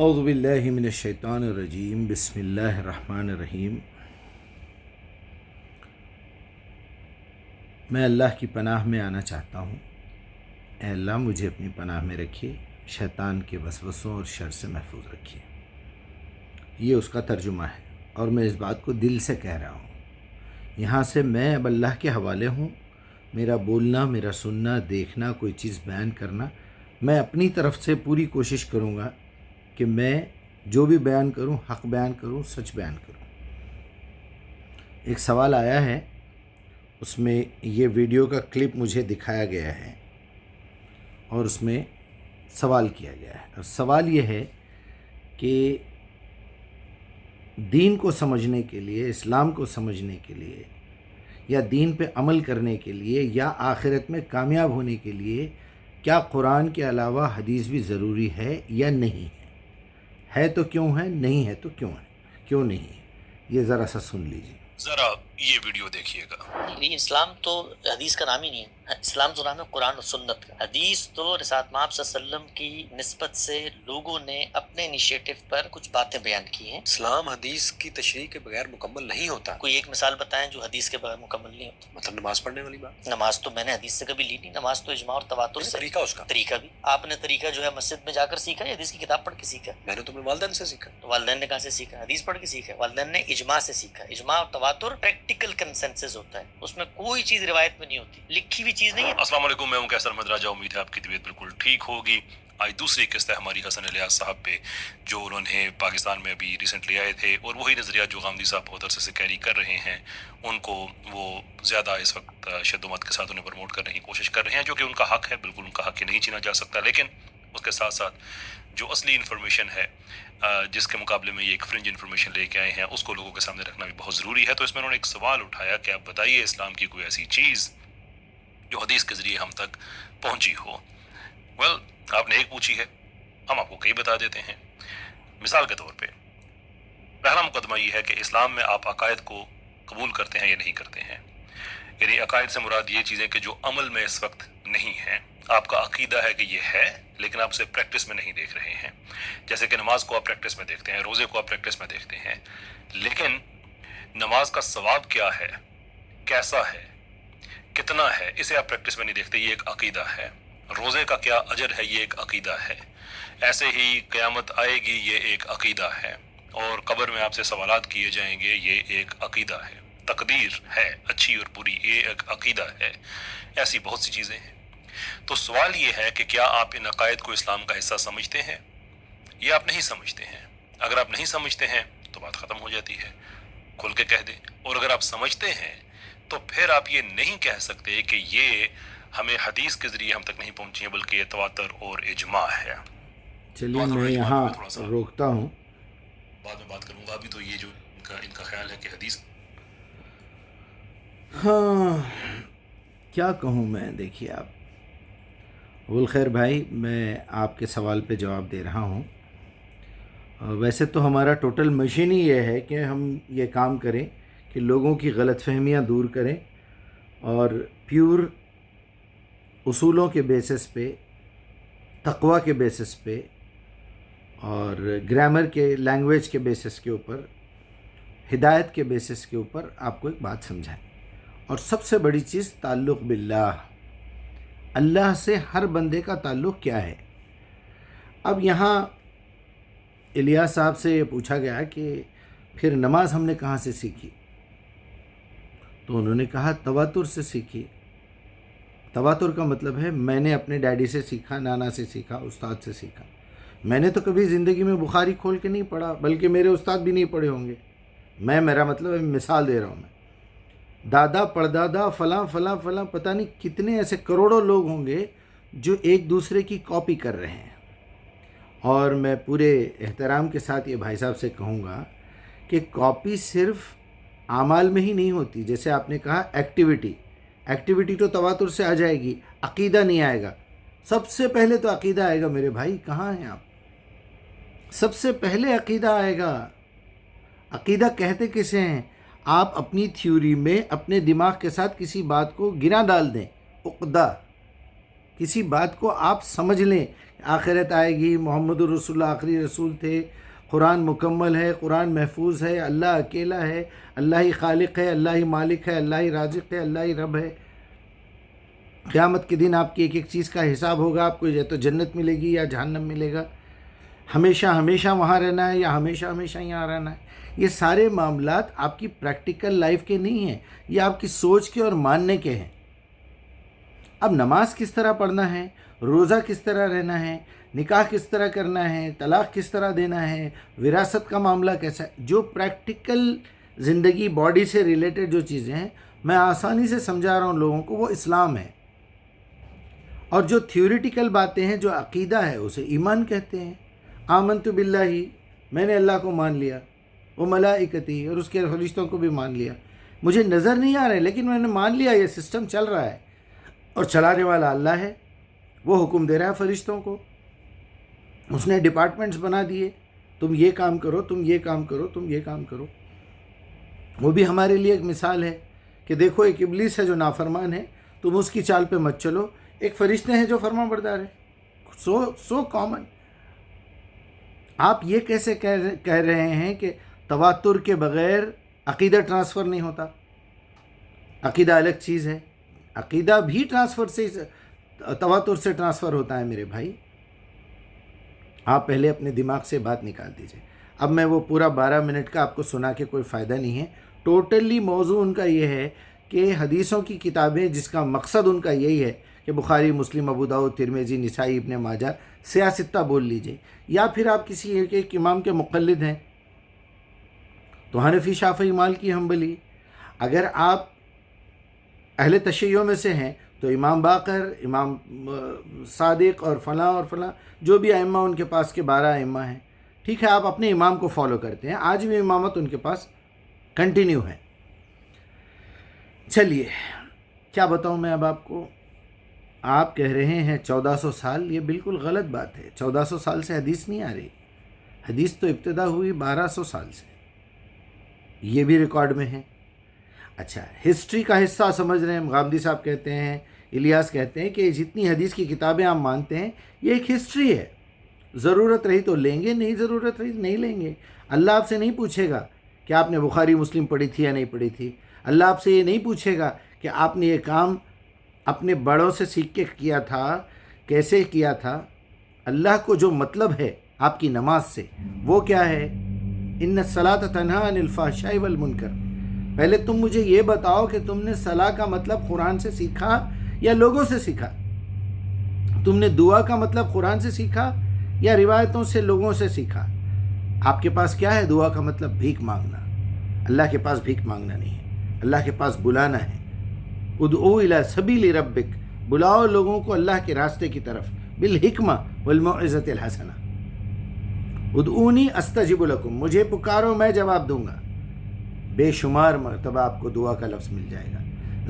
اعوذ باللہ من الشیطان الرجیم بسم اللہ الرحمن الرحیم۔ میں اللہ کی پناہ میں آنا چاہتا ہوں۔ اے اللہ مجھے اپنی پناہ میں رکھیے، شیطان کے وسوسوں اور شر سے محفوظ رکھیے۔ یہ اس کا ترجمہ ہے اور میں اس بات کو دل سے کہہ رہا ہوں۔ یہاں سے میں اب اللہ کے حوالے ہوں۔ میرا بولنا، میرا سننا، دیکھنا، کوئی چیز بیان کرنا، میں اپنی طرف سے پوری کوشش کروں گا کہ میں جو بھی بیان کروں حق بیان کروں، سچ بیان کروں۔ ایک سوال آیا ہے، اس میں یہ ویڈیو کا کلپ مجھے دکھایا گیا ہے اور اس میں سوال کیا گیا ہے، اور سوال یہ ہے کہ دین کو سمجھنے کے لیے، اسلام کو سمجھنے کے لیے، یا دین پہ عمل کرنے کے لیے، یا آخرت میں کامیاب ہونے کے لیے کیا قرآن کے علاوہ حدیث بھی ضروری ہے یا نہیں ہے تو کیوں ہے، نہیں ہے تو کیوں ہے، کیوں نہیں ہے؟ یہ ذرا سا سن لیجیے۔ ذرا یہ ویڈیو دیکھیے گا۔ یہ اسلام تو حدیث کا نام ہی نہیں ہے، اسلام تو نام ہے قرآن و سنت کا۔ حدیث تو رسالت مآب صلی اللہ علیہ وسلم کی نسبت سے لوگوں نے اپنے انیشیٹو پر کچھ باتیں بیان کی ہیں۔ اسلام حدیث کی تشریح کے بغیر مکمل نہیں ہوتا۔ کوئی ایک مثال بتائیں جو حدیث کے بغیر مکمل نہیں ہوتا۔ مطلب نماز پڑھنے والی بات، نماز تو میں نے حدیث سے کبھی لی نہیں، نماز تو اجماع اور تواتر سے۔ طریقہ اس کا، طریقہ بھی آپ نے طریقہ جو ہے مسجد میں جا کر سیکھا یا حدیث کی کتاب پڑھ کے سیکھا؟ میں نے تو اپنے والدین سے سیکھا۔ تو والدین نے کہاں سے سیکھا؟ حدیث پڑھ کے سیکھا۔ والدین نے اجماع سے سیکھا۔ اجماع اور تواتر پریکٹیکل کنسنسس ہوتا ہے، اس میں کوئی چیز روایت میں نہیں ہوتی، لکھی ہوئی چیز نہیں ہے۔ السلام علیکم، میں ہوں کیسر احمد راجہ، امید ہے آپ کی طبیعت بالکل ٹھیک ہوگی۔ آج دوسری قسط ہے ہماری حسن الیاس صاحب پہ، جو انہوں نے پاکستان میں ابھی ریسنٹلی آئے تھے، اور وہی نظریات جو غامدی صاحب بہت عرصے سے کیری کر رہے ہیں، ان کو وہ زیادہ اس وقت شد و مت کے ساتھ انہیں پروموٹ کرنے کی کوشش کر رہے ہیں، جو کہ ان کا حق ہے، بالکل ان کا حق نہیں چھینا جا سکتا۔ لیکن اس کے ساتھ ساتھ جو اصلی انفارمیشن ہے، جس کے مقابلے میں یہ ایک فرنج انفارمیشن لے کے آئے ہیں، اس کو لوگوں کے سامنے رکھنا بھی بہت ضروری ہے۔ تو اس میں انہوں نے ایک سوال اٹھایا کہ آپ بتائیے اسلام کی کوئی ایسی چیز جو حدیث کے ذریعے ہم تک پہنچی ہو۔ آپ نے ایک پوچھی ہے، ہم آپ کو کئی بتا دیتے ہیں۔ مثال کے طور پہ پہلا مقدمہ یہ ہے کہ اسلام میں آپ عقائد کو قبول کرتے ہیں یا نہیں کرتے ہیں۔ یعنی عقائد سے مراد یہ چیزیں کہ جو عمل میں اس وقت نہیں ہیں، آپ کا عقیدہ ہے کہ یہ ہے لیکن آپ اسے پریکٹس میں نہیں دیکھ رہے ہیں۔ جیسے کہ نماز کو آپ پریکٹس میں دیکھتے ہیں، روزے کو آپ پریکٹس میں دیکھتے ہیں، لیکن نماز کا ثواب کیا ہے، کیسا ہے، کتنا ہے، اسے آپ پریکٹس میں نہیں دیکھتے، یہ ایک عقیدہ ہے۔ روزے کا کیا اجر ہے، یہ ایک عقیدہ ہے۔ ایسے ہی قیامت آئے گی، یہ ایک عقیدہ ہے، اور قبر میں آپ سے سوالات کیے جائیں گے، یہ ایک عقیدہ ہے۔ تقدیر ہے اچھی اور بری، یہ ایک عقیدہ ہے۔ ایسی بہت سی چیزیں ہیں۔ تو سوال یہ ہے کہ کیا آپ ان عقائد کو اسلام کا حصہ سمجھتے ہیں یا آپ نہیں سمجھتے ہیں؟ اگر آپ نہیں سمجھتے ہیں تو بات ختم ہو جاتی ہے، کھل کے کہہ دیں۔ اور اگر آپ سمجھتے ہیں تو پھر آپ یہ نہیں کہہ سکتے کہ یہ ہمیں حدیث کے ذریعے ہم تک نہیں پہنچی ہیں، بلکہ یہ تواتر اور اجماع ہے۔ چلیے میں یہاں روکتا ہوں۔ بعد میں بات کروں گا، ابھی تو یہ جو ان کا خیال ہے کہ حدیث، ہاں کیا کہوں میں، دیکھیے آپ ابوالخیر بھائی، میں آپ کے سوال پہ جواب دے رہا ہوں۔ ویسے تو ہمارا ٹوٹل مشن ہی یہ ہے کہ ہم یہ کام کریں کہ لوگوں کی غلط فہمیاں دور کریں اور پیور اصولوں کے بیسس پہ، تقویٰ کے بیسس پہ، اور گرامر کے، لینگویج کے بیسس کے اوپر، ہدایت کے بیسس کے اوپر آپ کو ایک بات سمجھائیں۔ اور سب سے بڑی چیز تعلق باللہ، اللہ سے ہر بندے کا تعلق کیا ہے۔ اب یہاں الیاس صاحب سے یہ پوچھا گیا کہ پھر نماز ہم نے کہاں سے سیکھی، تو انہوں نے کہا تواتر سے سیکھی۔ تواتر کا مطلب ہے میں نے اپنے ڈیڈی سے سیکھا، نانا سے سیکھا، استاد سے سیکھا۔ میں نے تو کبھی زندگی میں بخاری کھول کے نہیں پڑھا، بلکہ میرے استاد بھی نہیں پڑھے ہوں گے۔ میرا مطلب ہے، مثال دے رہا ہوں میں، دادا پردادا فلاں فلاں فلاں، پتہ نہیں کتنے ایسے کروڑوں لوگ ہوں گے جو ایک دوسرے کی کاپی کر رہے ہیں۔ اور میں پورے احترام کے ساتھ یہ بھائی صاحب سے کہوں گا کہ کاپی صرف اعمال میں ہی نہیں ہوتی۔ جیسے آپ نے کہا ایکٹیویٹی تو تواتر سے آ جائے گی، عقیدہ نہیں آئے گا۔ سب سے پہلے تو عقیدہ آئے گا میرے بھائی، کہاں ہیں آپ؟ سب سے پہلے عقیدہ آئے گا۔ عقیدہ کہتے کسے ہیں؟ آپ اپنی تھیوری میں اپنے دماغ کے ساتھ کسی بات کو گرا ڈال دیں، عقدہ کسی بات کو آپ سمجھ لیں، آخرت آئے گی، محمد الرسول اللہ آخری رسول تھے، قرآن مکمل ہے، قرآن محفوظ ہے، اللہ اکیلا ہے، اللہ ہی خالق ہے، اللہ ہی مالک ہے، اللہ ہی رازق ہے، اللہ ہی رب ہے۔ قیامت کے دن آپ کی ایک ایک چیز کا حساب ہوگا، آپ کو یا تو جنت ملے گی یا جہنم ملے گا، ہمیشہ ہمیشہ وہاں رہنا ہے یا ہمیشہ ہمیشہ یہاں رہنا ہے۔ یہ سارے معاملات آپ کی پریکٹیکل لائف کے نہیں ہیں، یہ آپ کی سوچ کے اور ماننے کے ہیں۔ اب نماز کس طرح پڑھنا ہے، روزہ کس طرح رہنا ہے، نکاح کس طرح کرنا ہے، طلاق کس طرح دینا ہے، وراثت کا معاملہ کیسا ہے، جو پریکٹیکل زندگی باڈی سے ریلیٹڈ جو چیزیں ہیں میں آسانی سے سمجھا رہا ہوں لوگوں کو، وہ اسلام ہے۔ اور جو تھیوریٹیکل باتیں ہیں، جو عقیدہ ہے، اسے ایمان کہتے ہیں۔ آمنت باللہ، میں نے اللہ کو مان لیا، وہ ملائکتی، اور اس کے فرشتوں کو بھی مان لیا، مجھے نظر نہیں آ رہے لیکن میں نے مان لیا یہ سسٹم چل رہا ہے، اور چلانے والا اللہ ہے، وہ حکم دے رہا ہے فرشتوں کو، اس نے ڈپارٹمنٹس بنا دیے، تم یہ کام کرو، تم یہ کام کرو، تم یہ کام کرو۔ وہ بھی ہمارے لیے ایک مثال ہے کہ دیکھو ایک ابلیس ہے جو نافرمان ہے، تم اس کی چال پہ مت چلو، ایک فرشتے ہیں جو فرما بردار ہے۔ So common. آپ یہ کیسے کہہ رہے ہیں کہ تواتر کے بغیر عقیدہ ٹرانسفر نہیں ہوتا؟ عقیدہ الگ چیز ہے، عقیدہ بھی ٹرانسفر سے، تواتر سے ٹرانسفر ہوتا ہے میرے بھائی۔ آپ پہلے اپنے دماغ سے بات نکال دیجئے۔ اب میں وہ پورا 12 منٹ کا آپ کو سنا کے کوئی فائدہ نہیں ہے۔ ٹوٹلی موضوع ان کا یہ ہے کہ حدیثوں کی کتابیں جس کا مقصد ان کا یہی ہے کہ بخاری، مسلم، ابو داؤد، ترمذی، نسائی، ابن ماجہ، سیاستہ بول لیجئے، یا پھر آپ کسی ایک امام کے مقلد ہیں تو حنفی، شافعی، مالکی، حنبلی۔ اگر آپ اہل تشیع میں سے ہیں تو امام باقر، امام صادق اور فلاں جو بھی ائمہ ان کے پاس کے 12 ائمہ ہیں، ٹھیک ہے، آپ اپنے امام کو فالو کرتے ہیں، آج بھی امامت ان کے پاس کنٹینیو ہے۔ چلیے کیا بتاؤں میں اب آپ کو؟ آپ کہہ رہے ہیں 1400 سال، یہ بالکل غلط بات ہے۔ 1400 سال سے حدیث نہیں آ رہی، حدیث تو ابتدا ہوئی 1200 سال سے، یہ بھی ریکارڈ میں ہے۔ اچھا، ہسٹری کا حصہ سمجھ رہے ہیں؟ غامدی صاحب کہتے ہیں، الیاس کہتے ہیں کہ جتنی حدیث کی کتابیں آپ مانتے ہیں یہ ایک ہسٹری ہے، ضرورت رہی تو لیں گے، نہیں ضرورت رہی نہیں لیں گے۔ اللہ آپ سے نہیں پوچھے گا کہ آپ نے بخاری، مسلم پڑھی تھی یا نہیں پڑھی تھی۔ اللہ آپ سے یہ نہیں پوچھے گا کہ آپ نے یہ کام اپنے بڑوں سے سیکھ کے کیا تھا، کیسے کیا تھا۔ اللہ کو جو مطلب ہے آپ کی نماز سے، وہ کیا ہے؟ ان الصلاۃ تنہی عن الفحشاء والمنکر۔ پہلے تم مجھے یہ بتاؤ کہ تم نے صلاح کا مطلب قرآن سے سیکھا یا لوگوں سے سیکھا؟ تم نے دعا کا مطلب قرآن سے سیکھا یا روایتوں سے، لوگوں سے سیکھا؟ آپ کے پاس کیا ہے؟ دعا کا مطلب بھیک مانگنا۔ اللہ کے پاس بھیک مانگنا نہیں ہے، اللہ کے پاس بلانا ہے۔ ادعو الی سبیل ربک، بلاؤ لوگوں کو اللہ کے راستے کی طرف، بالحکمہ والموعظۃ الحسنہ۔ ادعونی استجب لکم، مجھے پکارو میں جواب دوں گا۔ بے شمار مرتبہ آپ کو دعا کا لفظ مل جائے گا۔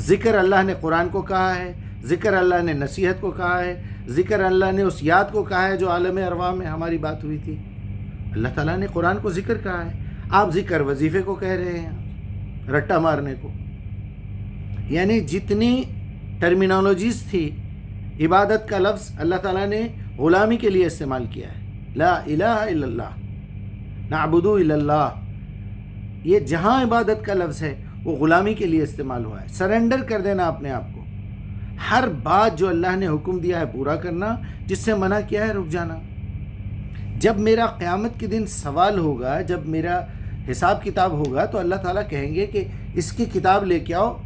ذکر اللہ نے قرآن کو کہا ہے، ذکر اللہ نے نصیحت کو کہا ہے، ذکر اللہ نے اس یاد کو کہا ہے جو عالم ارواح میں ہماری بات ہوئی تھی۔ اللہ تعالیٰ نے قرآن کو ذکر کہا ہے، آپ ذکر وظیفے کو کہہ رہے ہیں، رٹا مارنے کو۔ یعنی جتنی ٹرمینالوجیز تھی، عبادت کا لفظ اللہ تعالیٰ نے غلامی کے لیے استعمال کیا ہے۔ لا الہ الا اللہ، نعبد الا اللہ، یہ جہاں عبادت کا لفظ ہے وہ غلامی کے لیے استعمال ہوا ہے۔ سرنڈر کر دینا اپنے آپ کو، ہر بات جو اللہ نے حکم دیا ہے پورا کرنا، جس سے منع کیا ہے رک جانا۔ جب میرا قیامت کے دن سوال ہوگا، جب میرا حساب کتاب ہوگا، تو اللہ تعالیٰ کہیں گے کہ اس کی کتاب لے کے آؤ،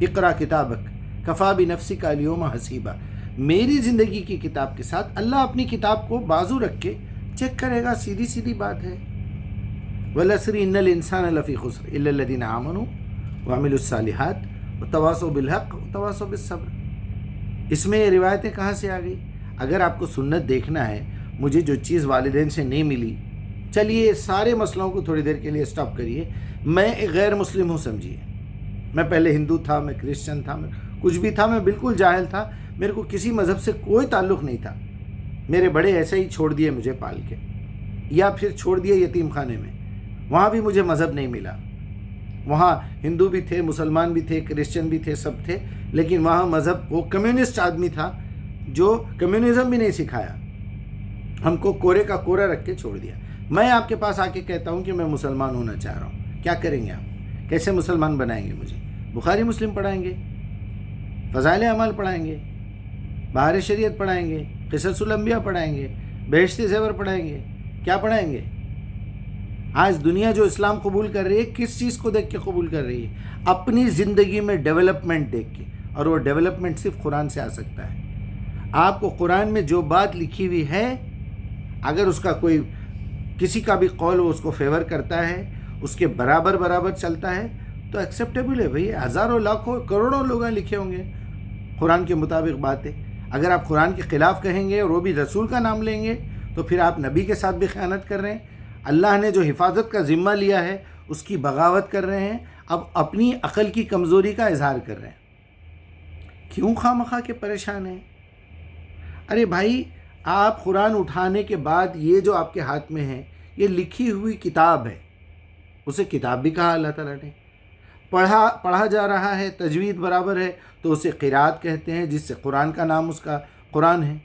اقرا کتابک کفا بنفسک الیوم حسیبا۔ میری زندگی کی کتاب کے ساتھ اللہ اپنی کتاب کو بازو رکھ کے چیک کرے گا، سیدھی سیدھی بات ہے۔ والعصر ان الانسان لفی خسر الا الذین آمنوا وعملوا الصالحات وتواصوا بالحق وتواصوا بالصبر۔ اس میں یہ روایتیں کہاں سے آ گئی؟ اگر آپ کو سنت دیکھنا ہے، مجھے جو چیز والدین سے نہیں ملی، چلیے سارے مسئلوں کو تھوڑی دیر کے لیے سٹاپ کریے، میں ایک غیر مسلم ہوں سمجھیے، میں پہلے ہندو تھا، میں کرسچن تھا، میں کچھ بھی تھا، میں بالکل جاہل تھا، میرے کو کسی مذہب سے کوئی تعلق نہیں تھا، میرے بڑے ایسے ہی چھوڑ دیے مجھے پال کے، یا پھر چھوڑ دیے یتیم خانے میں، وہاں بھی مجھے مذہب نہیں ملا، وہاں ہندو بھی تھے، مسلمان بھی تھے، کرسچن بھی تھے، سب تھے، لیکن وہاں مذہب وہ کمیونسٹ آدمی تھا جو کمیونزم بھی نہیں سکھایا، ہم کو کورے کا کورا رکھ کے چھوڑ دیا۔ میں آپ کے پاس آ کے کہتا ہوں کہ میں مسلمان ہونا چاہ رہا ہوں، کیا کریں گے آپ؟ کیسے مسلمان بنائیں گے مجھے؟ بخاری مسلم پڑھائیں گے، فضائل اعمال پڑھائیں گے، بہار شریعت پڑھائیں گے، قصص الانبیاء پڑھائیں گے، بہشتی زیور پڑھائیں گے، کیا پڑھائیں گے؟ آج دنیا جو اسلام قبول کر رہی ہے کس چیز کو دیکھ کے قبول کر رہی ہے؟ اپنی زندگی میں ڈیولپمنٹ دیکھ کے، اور وہ ڈیولپمنٹ صرف قرآن سے آ سکتا ہے۔ آپ کو قرآن میں جو بات لکھی ہوئی ہے، اگر اس کا کوئی کسی کا بھی قول اس کو فیور کرتا ہے، اس کے برابر چلتا ہے تو ایکسیپٹیبل ہے بھئی۔ ہزاروں لاکھوں کروڑوں لوگ لکھے ہوں گے قرآن کے مطابق باتیں۔ اگر آپ قرآن کے خلاف کہیں گے اور وہ بھی رسول کا نام لیں گے تو پھر آپ نبی کے ساتھ بھی خیانت کر رہے ہیں، اللہ نے جو حفاظت کا ذمہ لیا ہے اس کی بغاوت کر رہے ہیں، اب اپنی عقل کی کمزوری کا اظہار کر رہے ہیں۔ کیوں خواہ کے پریشان ہیں؟ ارے بھائی، آپ قرآن اٹھانے کے بعد یہ جو آپ کے ہاتھ میں ہے یہ لکھی ہوئی کتاب ہے، اسے کتاب بھی کہا اللہ تعالیٰ نے، پڑھا جا رہا ہے، تجوید برابر ہے تو اسے قرات کہتے ہیں، جس سے قرآن کا نام اس کا قرآن ہے۔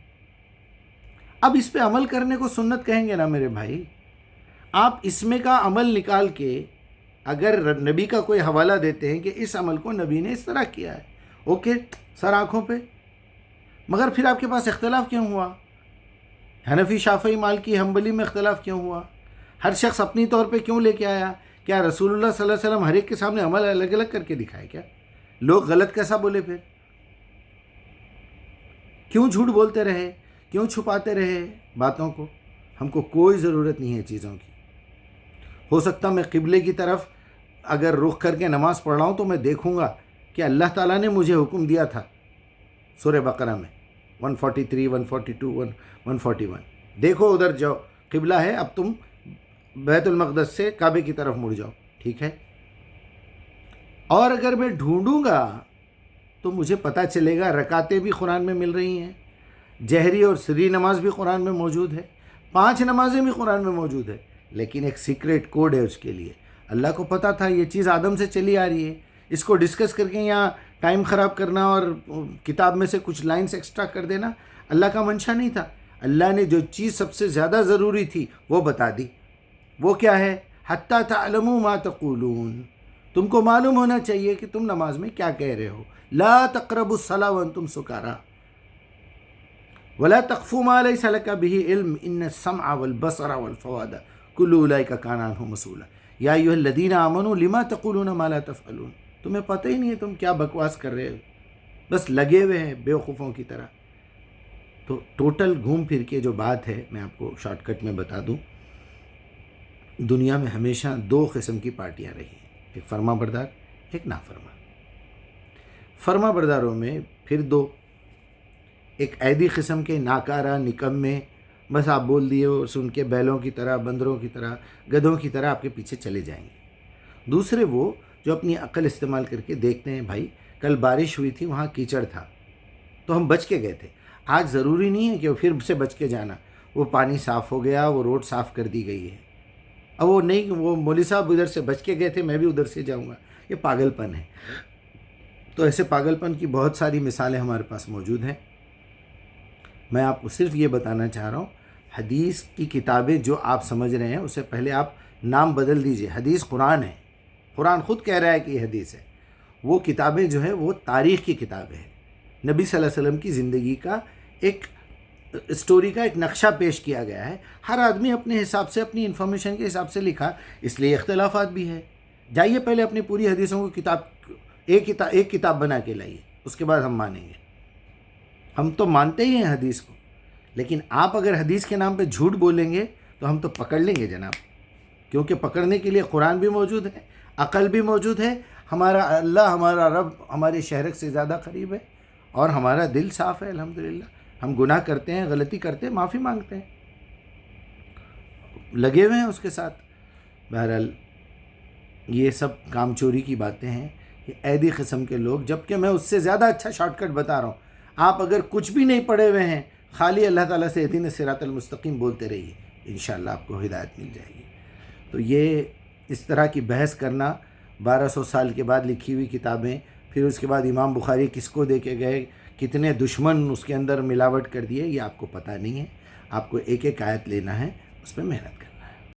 اب اس پہ عمل کرنے کو سنت کہیں گے نا میرے بھائی۔ آپ اس میں کا عمل نکال کے اگر نبی کا کوئی حوالہ دیتے ہیں کہ اس عمل کو نبی نے اس طرح کیا ہے، اوکے، سر آنکھوں پہ، مگر پھر آپ کے پاس اختلاف کیوں ہوا؟ حنفی، شافعی، مالکی، حنبلی میں اختلاف کیوں ہوا؟ ہر شخص اپنی طور پہ کیوں لے کے آیا؟ کیا رسول اللہ صلی اللہ علیہ وسلم ہر ایک کے سامنے عمل الگ الگ کر کے دکھائے کیا؟ لوگ غلط کیسا بولے پھر؟ کیوں جھوٹ بولتے رہے؟ کیوں چھپاتے رہے باتوں کو؟ ہم کو کوئی ضرورت نہیں ہے چیزوں کی۔ ہو سکتا میں قبلے کی طرف اگر رخ کر کے نماز پڑھ رہا ہوں تو میں دیکھوں گا کہ اللہ تعالیٰ نے مجھے حکم دیا تھا سورہ بقرہ میں 143، 142، 141، دیکھو ادھر جاؤ، قبلہ ہے، اب تم بیت المقدس سے کعبے کی طرف مڑ جاؤ، ٹھیک ہے؟ اور اگر میں ڈھونڈوں گا تو مجھے پتہ چلے گا رکعتیں بھی قرآن میں مل رہی ہیں، جہری اور سری نماز بھی قرآن میں موجود ہے، 5 نمازیں بھی قرآن میں موجود ہے، لیکن ایک سیکریٹ کوڈ ہے اس کے لیے۔ اللہ کو پتہ تھا یہ چیز آدم سے چلی آ رہی ہے، اس کو ڈسکس کر کے یہاں ٹائم خراب کرنا اور کتاب میں سے کچھ لائنز ایکسٹرا کر دینا اللہ کا منشا نہیں تھا۔ اللہ نے جو چیز سب سے زیادہ ضروری تھی وہ بتا دی۔ وہ کیا ہے؟ حتی تعلموا ما تقولون، تم کو معلوم ہونا چاہیے کہ تم نماز میں کیا کہہ رہے ہو۔ لا تقربوا الصلاۃ وانتم سکارى ولا تقفوا ما ليس لك به علم ان السمع والبصر والفؤاد كل اولئک کان عنہ مسؤولا یا ایھا الذین آمنوا لما تقولون ما لا تفعلون۔ تمہیں پتہ ہی نہیں ہے تم کیا بکواس کر رہے ہو، بس لگے ہوئے ہیں بیوقوفوں کی طرح۔ تو ٹوٹل گھوم پھر کے جو بات ہے میں آپ کو شارٹ کٹ میں بتا دوں، دنیا میں ہمیشہ 2 قسم کی پارٹیاں رہی ہیں، ایک فرما بردار، ایک نافرمان۔ فرما برداروں میں پھر 2، ایک عیدی قسم کے ناکارہ، نکمے، بس آپ بول دیے اور سن کے بیلوں کی طرح، بندروں کی طرح، گدھوں کی طرح آپ کے پیچھے چلے جائیں گے۔ دوسرے وہ جو اپنی عقل استعمال کر کے دیکھتے ہیں، بھائی کل بارش ہوئی تھی، وہاں کیچڑ تھا تو ہم بچ کے گئے تھے، آج ضروری نہیں ہے کہ وہ پھر سے بچ کے جانا، وہ پانی صاف ہو گیا، وہ روڈ صاف کر دی گئی ہے، اب وہ نہیں، وہ مولوی صاحب ادھر سے بچ کے گئے تھے، میں بھی ادھر سے جاؤں گا، یہ پاگل پن ہے۔ تو ایسے پاگل پن کی بہت ساری مثالیں ہمارے پاس موجود ہیں۔ میں آپ کو صرف یہ بتانا چاہ رہا ہوں، حدیث کی کتابیں جو آپ سمجھ رہے ہیں اسے پہلے آپ نام بدل دیجئے۔ حدیث قرآن ہے، قرآن خود کہہ رہا ہے کہ یہ حدیث ہے۔ وہ کتابیں جو ہے وہ تاریخ کی کتابیں ہیں، نبی صلی اللہ علیہ وسلم کی زندگی کا ایک اسٹوری کا ایک نقشہ پیش کیا گیا ہے، ہر آدمی اپنے حساب سے، اپنی انفارمیشن کے حساب سے لکھا، اس لیے اختلافات بھی ہے۔ جائیے پہلے اپنی پوری حدیثوں کو ایک کتاب بنا کے لائیے، اس کے بعد ہم مانیں گے۔ ہم تو مانتے ہی ہیں حدیث کو، لیکن آپ اگر حدیث کے نام پہ جھوٹ بولیں گے تو ہم تو پکڑ لیں گے جناب، کیونکہ پکڑنے کے لیے قرآن بھی موجود ہے، عقل بھی موجود ہے، ہمارا اللہ، ہمارا رب ہمارے شہرک سے زیادہ قریب ہے، اور ہمارا دل صاف ہے الحمدللہ۔ ہم گناہ کرتے ہیں، غلطی کرتے ہیں، معافی مانگتے ہیں، لگے ہوئے ہیں اس کے ساتھ۔ بہرحال یہ سب کام چوری کی باتیں ہیں، یہ عیدی قسم کے لوگ، جبکہ میں اس سے زیادہ اچھا شارٹ کٹ بتا رہا ہوں۔ آپ اگر کچھ بھی نہیں پڑھے ہوئے ہیں، خالی اللہ تعالیٰ سے اہدنا الصراط المستقیم بولتے رہیے، انشاءاللہ آپ کو ہدایت مل جائے گی۔ تو یہ اس طرح کی بحث کرنا 1200 سال کے بعد لکھی ہوئی کتابیں، پھر اس کے بعد امام بخاری کس کو دے کے گئے، کتنے دشمن اس کے اندر ملاوٹ کر دیے، یہ آپ کو پتہ نہیں ہے. آپ کو ایک ایک آیت لینا ہے، اس پہ محنت کریں.